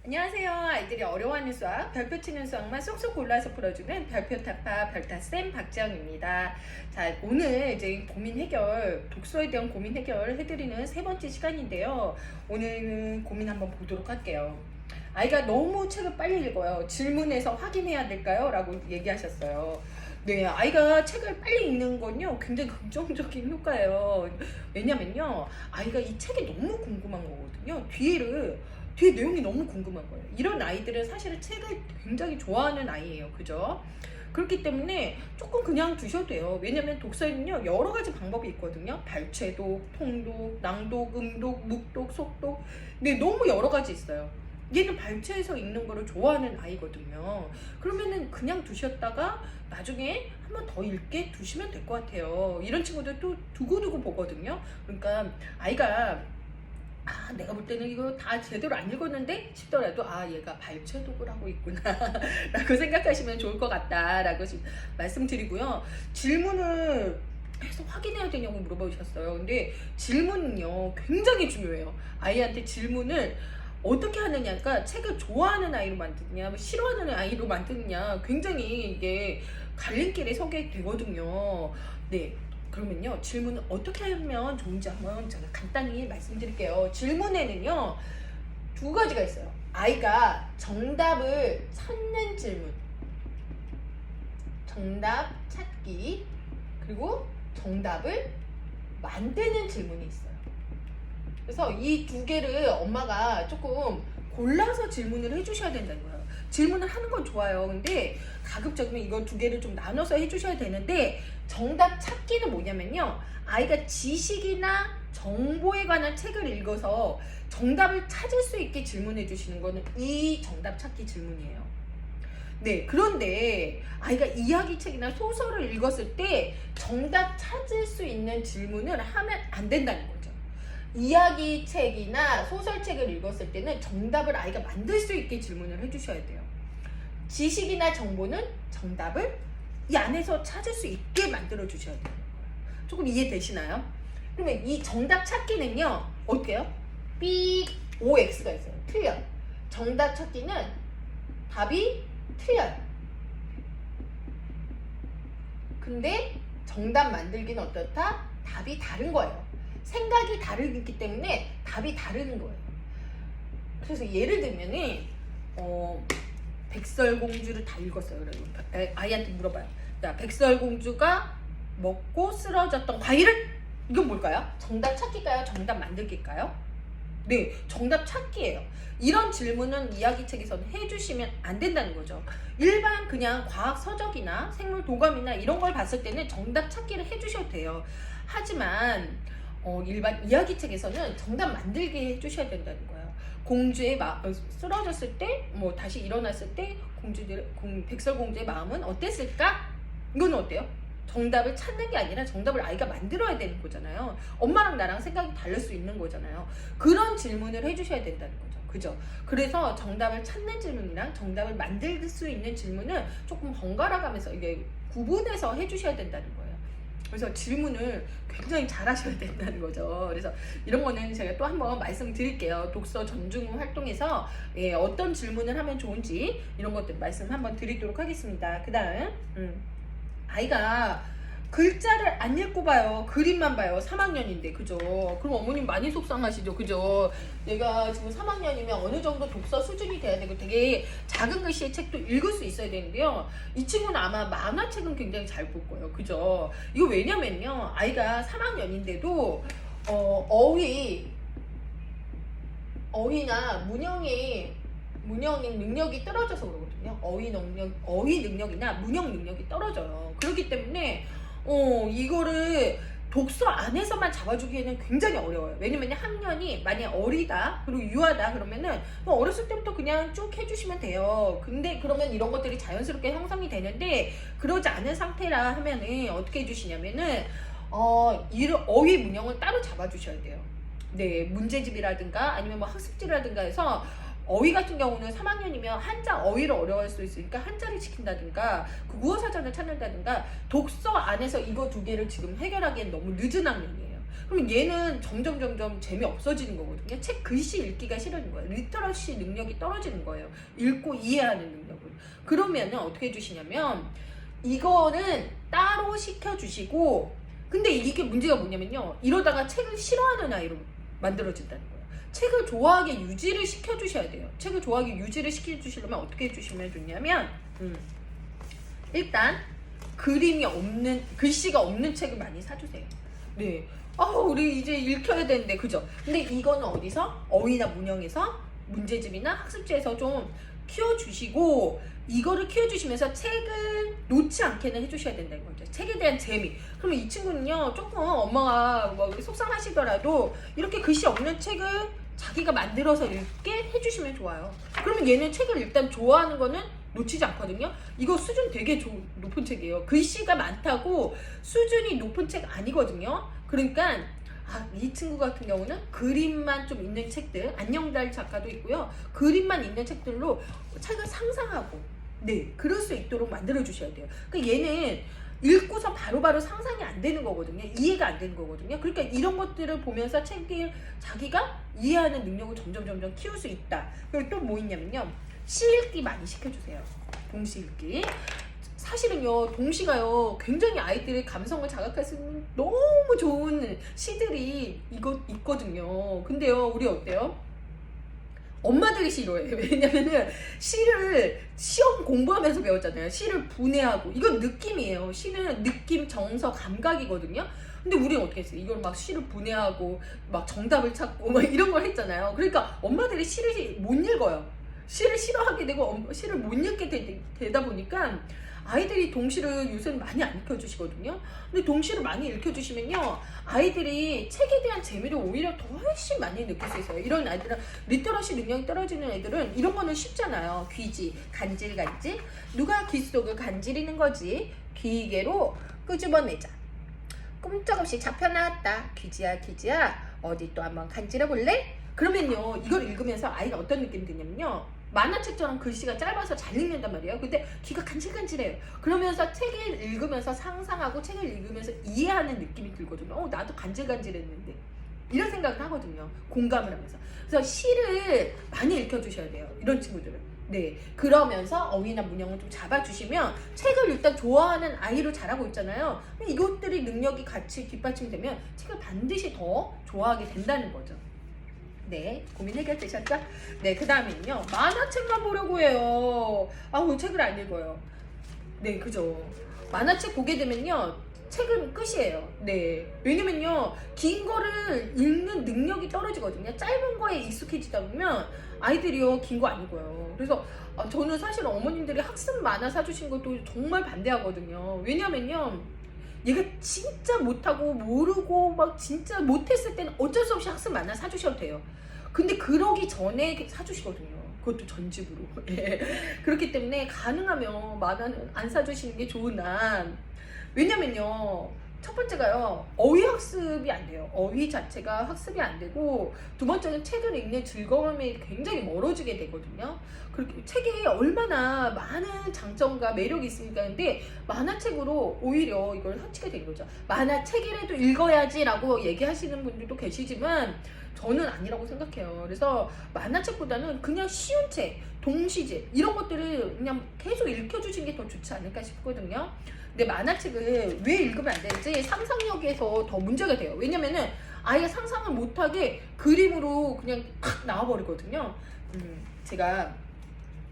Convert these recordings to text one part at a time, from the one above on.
안녕하세요. 아이들이 어려워하는 수학, 별표 치는 수학만 쏙쏙 골라서 풀어주는 별표 타파 별타쌤 박지영입니다. 자, 오늘 이제 고민 해결, 독서에 대한 고민 해결 해드리는 세 번째 시간인데요. 오늘은 고민 한번 보도록 할게요. 아이가 너무 책을 빨리 읽어요. 질문해서 확인해야 될까요? 라고 얘기하셨어요. 네, 아이가 책을 빨리 읽는 건요, 굉장히 긍정적인 효과예요. 왜냐면요, 아이가 이 책이 너무 궁금한 거거든요. 뒤에 내용이 너무 궁금한 거예요. 이런 아이들은 사실은 책을 굉장히 좋아하는 아이예요. 그죠? 그렇기 때문에 조금 그냥 두셔도 돼요. 왜냐면 독서에는요, 여러 가지 방법이 있거든요. 발췌독, 통독, 낭독, 음독, 묵독, 속독. 네, 너무 여러 가지 있어요. 얘는 발췌해서 읽는 거를 좋아하는 아이거든요. 그러면은 그냥 두셨다가 나중에 한 번 더 읽게 두시면 될 것 같아요. 이런 친구들 또 두고두고 보거든요. 그러니까 아이가 내가 볼 때는 이거 다 제대로 안 읽었는데 싶더라도 얘가 발췌독을 하고 있구나 라고 생각하시면 좋을 것 같다 라고 말씀드리고요. 질문을 해서 확인해야 되냐고 물어보셨어요. 근데 질문은요, 굉장히 중요해요. 아이한테 질문을 어떻게 하느냐가 책을 좋아하는 아이로 만드느냐 싫어하는 아이로 만드느냐 굉장히 이게 갈림길에 서게 되거든요. 네, 그러면요, 질문을 어떻게 하면 좋은지 한번 제가 간단히 말씀드릴게요. 질문에는요, 두 가지가 있어요. 아이가 정답을 찾는 질문, 정답 찾기, 그리고 정답을 만드는 질문이 있어요. 그래서 이 두 개를 엄마가 조금 골라서 질문을 해주셔야 된다는 거예요. 질문을 하는 건 좋아요. 근데 가급적이면 이거 두 개를 좀 나눠서 해주셔야 되는데, 정답 찾기는 뭐냐면요, 아이가 지식이나 정보에 관한 책을 읽어서 정답을 찾을 수 있게 질문해 주시는 거는 이 정답 찾기 질문이에요. 네, 그런데 아이가 이야기책이나 소설을 읽었을 때 정답 찾을 수 있는 질문을 하면 안 된다는 거죠. 이야기책이나 소설책을 읽었을 때는 정답을 아이가 만들 수 있게 질문을 해주셔야 돼요. 지식이나 정보는 정답을 이 안에서 찾을 수 있게 만들어 주셔야 돼요. 조금 이해되시나요? 그러면 이 정답 찾기는요, 어때요? B, O, X가 있어요. 틀려요. 정답 찾기는 답이 틀려요. 근데 정답 만들기는 어떻다? 답이 다른 거예요. 생각이 다르기 때문에 답이 다른 거예요. 그래서 예를 들면은 백설공주를 다 읽었어요. 그래서 아이한테 물어봐요. 자, 백설공주가 먹고 쓰러졌던 과일은? 이건 뭘까요? 정답 찾기일까요? 정답 만들기일까요? 네, 정답 찾기예요. 이런 질문은 이야기책에서는 해주시면 안 된다는 거죠. 일반 그냥 과학 서적이나 생물 도감이나 이런 걸 봤을 때는 정답 찾기를 해주셔도 돼요. 하지만 일반 이야기책에서는 정답 만들기 해주셔야 된다는 거예요. 공주의 쓰러졌을 때, 다시 일어났을 때 백설공주의 마음은 어땠을까? 이건 어때요? 정답을 찾는 게 아니라 정답을 아이가 만들어야 되는 거잖아요. 엄마랑 나랑 생각이 다를 수 있는 거잖아요. 그런 질문을 해주셔야 된다는 거죠. 그죠? 그래서 정답을 찾는 질문이랑 정답을 만들 수 있는 질문은 조금 번갈아 가면서 이게 구분해서 해주셔야 된다는 거예요. 그래서 질문을 굉장히 잘 하셔야 된다는 거죠. 그래서 이런 거는 제가 또 한번 말씀드릴게요. 독서 전중 활동에서 어떤 질문을 하면 좋은지 이런 것들 말씀 한번 드리도록 하겠습니다. 그 다음 아이가 글자를 안 읽고 봐요. 그림만 봐요. 3학년인데, 그죠? 그럼 어머님 많이 속상하시죠? 그죠? 얘가 지금 3학년이면 어느 정도 독서 수준이 돼야 되고 되게 작은 글씨의 책도 읽을 수 있어야 되는데요. 이 친구는 아마 만화책은 굉장히 잘 볼 거예요. 그죠? 이거 왜냐면요, 아이가 3학년인데도 어휘나 문형의 능력이 떨어져서 그러거든요. 어휘 능력이나 문형 능력이 떨어져요. 그렇기 때문에 이거를 독서 안에서만 잡아주기에는 굉장히 어려워요. 왜냐면 학년이 만약 어리다, 그리고 유하다 그러면은 어렸을 때부터 그냥 쭉 해주시면 돼요. 근데 그러면 이런 것들이 자연스럽게 형성이 되는데, 그러지 않은 상태라 하면은 어떻게 해주시냐면은 어휘 문형을 따로 잡아주셔야 돼요. 네, 문제집이라든가 아니면 학습지라든가 해서 어휘 같은 경우는 3학년이면 한자 어휘를 어려워할 수 있으니까 한자를 시킨다든가 국어사전을 찾는다든가, 독서 안에서 이거 두 개를 지금 해결하기엔 너무 늦은 학년이에요. 그럼 얘는 점점 재미 없어지는 거거든요. 책 글씨 읽기가 싫어지는 거예요. 리터러시 능력이 떨어지는 거예요. 읽고 이해하는 능력을. 그러면은 어떻게 해주시냐면 이거는 따로 시켜주시고, 근데 이게 문제가 뭐냐면요, 이러다가 책을 싫어하는 아이로 만들어진다는 거예요. 책을 좋아하게 유지를 시켜주셔야 돼요. 책을 좋아하게 유지를 시켜주시려면 어떻게 해주시면 좋냐면 일단 그림이 없는, 글씨가 없는 책을 많이 사주세요. 네. 우리 이제 읽혀야 되는데, 그죠? 근데 이거는 어디서? 어휘나 문형에서, 문제집이나 학습지에서 좀 키워주시고, 이거를 키워주시면서 책을 놓지 않게는 해주셔야 된다는 거죠. 책에 대한 재미. 그러면 이 친구는요, 조금 엄마가 뭐 속상하시더라도 이렇게 글씨 없는 책을 자기가 만들어서 읽게 해주시면 좋아요. 그러면 얘는 책을 일단 좋아하는 거는 놓치지 않거든요. 이거 수준 되게 높은 책이에요. 글씨가 많다고 수준이 높은 책 아니거든요. 그러니까 이 친구 같은 경우는 그림만 좀 있는 책들, 안녕달 작가도 있고요. 그림만 있는 책들로 책을 상상하고, 네, 그럴 수 있도록 만들어 주셔야 돼요. 그러니까 얘는 읽고서 바로바로 상상이 안 되는 거거든요. 이해가 안 되는 거거든요. 그러니까 이런 것들을 보면서 책을 자기가 이해하는 능력을 점점 키울 수 있다. 그리고 또 뭐 있냐면요, 시 읽기 많이 시켜주세요. 동시 읽기. 사실은요, 동시가요, 굉장히 아이들의 감성을 자극할 수 있는 너무 좋은 시들이 있거든요. 근데요, 우리 어때요? 엄마들이 싫어해요. 왜냐면은 시를 시험 공부하면서 배웠잖아요. 시를 분해하고, 이건 느낌이에요. 시는 느낌, 정서, 감각이거든요. 근데 우리는 어떻게 했어요? 이걸 막 시를 분해하고 막 정답을 찾고 막 이런 걸 했잖아요. 그러니까 엄마들이 시를 못 읽어요. 시를 싫어하게 되고 시를 못 읽게 되다 보니까 아이들이 동시를 요새는 많이 안 읽혀주시거든요. 근데 동시를 많이 읽혀주시면요, 아이들이 책에 대한 재미를 오히려 더 훨씬 많이 느낄 수 있어요. 이런 아이들은, 리터러시 능력이 떨어지는 애들은 이런 거는 쉽잖아요. 귀지, 간질간질. 누가 귀 속을 간지리는 거지? 귀개로 끄집어내자. 꼼짝없이 잡혀 나왔다. 귀지야 어디 또 한번 간지러 볼래? 그러면요, 이걸 읽으면서 아이가 어떤 느낌이 드냐면요, 만화책처럼 글씨가 짧아서 잘 읽는단 말이에요. 근데 귀가 간질간질해요. 그러면서 책을 읽으면서 상상하고 책을 읽으면서 이해하는 느낌이 들거든요. 나도 간질간질했는데, 이런 생각을 하거든요. 공감을 하면서. 그래서 시를 많이 읽혀주셔야 돼요, 이런 친구들은. 네, 그러면서 어휘나 문형을 좀 잡아주시면 책을 일단 좋아하는 아이로 자라고 있잖아요. 이것들이 능력이 같이 뒷받침되면 책을 반드시 더 좋아하게 된다는 거죠. 네, 고민 해결되셨죠? 네, 그 다음에는요, 만화책만 보려고 해요. 책을 안 읽어요. 네, 그죠. 만화책 보게 되면요, 책은 끝이에요. 네, 왜냐면요, 긴 거를 읽는 능력이 떨어지거든요. 짧은 거에 익숙해지다 보면 아이들이요, 긴 거 안 읽어요. 그래서 저는 사실 어머님들이 학습 만화 사주신 것도 정말 반대하거든요. 왜냐면요, 얘가 진짜 못하고 모르고 막 진짜 못했을 때는 어쩔 수 없이 학습 만화 사주셔도 돼요. 근데 그러기 전에 사주시거든요. 그것도 전집으로. 그렇기 때문에 가능하면 만화는 안 사주시는 게 좋으나, 왜냐면요, 첫 번째가요, 어휘 학습이 안 돼요. 어휘 자체가 학습이 안 되고, 두 번째는 책을 읽는 즐거움이 굉장히 멀어지게 되거든요. 그렇게 책이 얼마나 많은 장점과 매력이 있으니까. 근데 만화책으로 오히려 이걸 해치게 된 거죠. 만화책이라도 읽어야지라고 얘기하시는 분들도 계시지만 저는 아니라고 생각해요. 그래서 만화책보다는 그냥 쉬운 책, 동시집 이런 것들을 그냥 계속 읽혀주신 게 더 좋지 않을까 싶거든요. 근데 만화책을 왜 읽으면 안 되는지 상상력에서 더 문제가 돼요. 왜냐면은 아예 상상을 못하게 그림으로 그냥 탁 나와버리거든요. 제가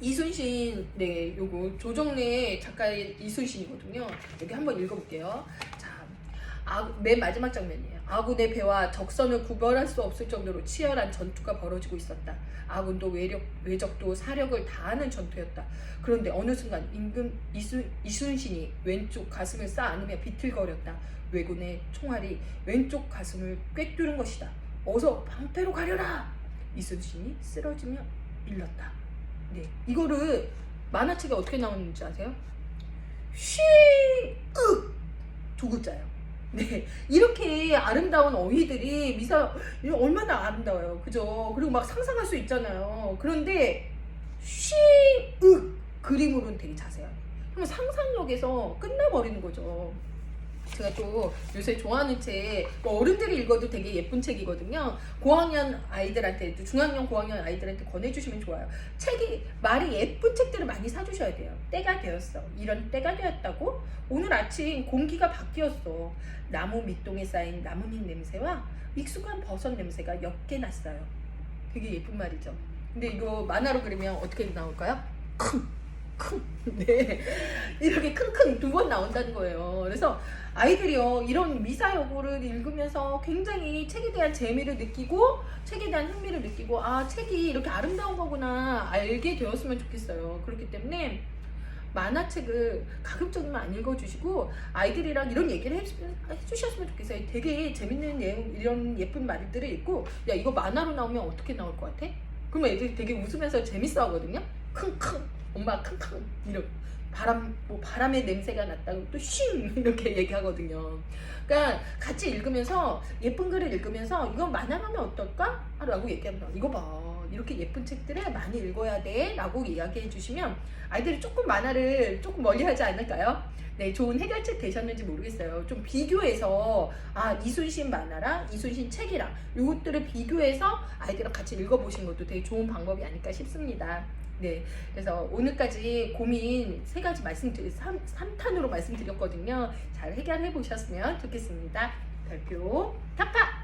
이순신, 네, 요거 조정래 작가의 이순신이거든요. 여기 한번 읽어볼게요. 자, 맨 마지막 장면이에요. 아군의 배와 적선을 구별할 수 없을 정도로 치열한 전투가 벌어지고 있었다. 아군도 외적도 사력을 다하는 전투였다. 그런데 어느 순간 임금 이순신이 왼쪽 가슴을 쌓아안으며 비틀거렸다. 왜군의 총알이 왼쪽 가슴을 꿰뚫은 것이다. 어서 방패로 가려라! 이순신이 쓰러지며 일렀다. 네, 이거를 만화책에 어떻게 나오는지 아세요? 두 글자예요. 네, 이렇게 아름다운 어휘들이 얼마나 아름다워요, 그죠? 그리고 막 상상할 수 있잖아요. 그런데 그림으로는 되게 자세하게. 그럼 상상력에서 끝나버리는 거죠. 제가 또 요새 좋아하는 책, 뭐 어른들이 읽어도 되게 예쁜 책이거든요. 고학년 아이들한테, 중학년 고학년 아이들한테 권해주시면 좋아요. 책이 말이 예쁜 책들을 많이 사주셔야 돼요. 때가 되었어. 이런 때가 되었다고? 오늘 아침 공기가 바뀌었어. 나무 밑동에 쌓인 나뭇잎 냄새와 익숙한 버섯 냄새가 옅게 났어요. 되게 예쁜 말이죠. 근데 이거 만화로 그리면 어떻게 나올까요? 킁 네, 이렇게 킁킁 두 번 나온다는 거예요. 그래서 아이들이요 이런 미사여구를 읽으면서 굉장히 책에 대한 재미를 느끼고 책에 대한 흥미를 느끼고 아 책이 이렇게 아름다운 거구나 알게 되었으면 좋겠어요. 그렇기 때문에 만화책을 가급적이면 안 읽어주시고 아이들이랑 이런 얘기를 해주셨으면 좋겠어요. 되게 재밌는 내용 이런 예쁜 말들을 읽고 야 이거 만화로 나오면 어떻게 나올 것 같아? 그러면 애들이 되게 웃으면서 재밌어 하거든요. 킁킁 엄마 킁킁 이런 바람의 냄새가 났다고 또 쉥 이렇게 얘기하거든요. 그러니까 같이 읽으면서 예쁜 글을 읽으면서 이건 만화하면 어떨까? 라고 얘기하면 이거 봐 이렇게 예쁜 책들을 많이 읽어야 돼 라고 이야기해 주시면 아이들이 조금 만화를 조금 멀리 하지 않을까요? 네, 좋은 해결책 되셨는지 모르겠어요. 좀 비교해서 이순신 만화랑 이순신 책이랑 이것들을 비교해서 아이들이랑 같이 읽어보신 것도 되게 좋은 방법이 아닐까 싶습니다. 네, 그래서 오늘까지 고민 3가지 3탄으로 말씀드렸거든요. 잘 해결해 보셨으면 좋겠습니다. 별표 타파!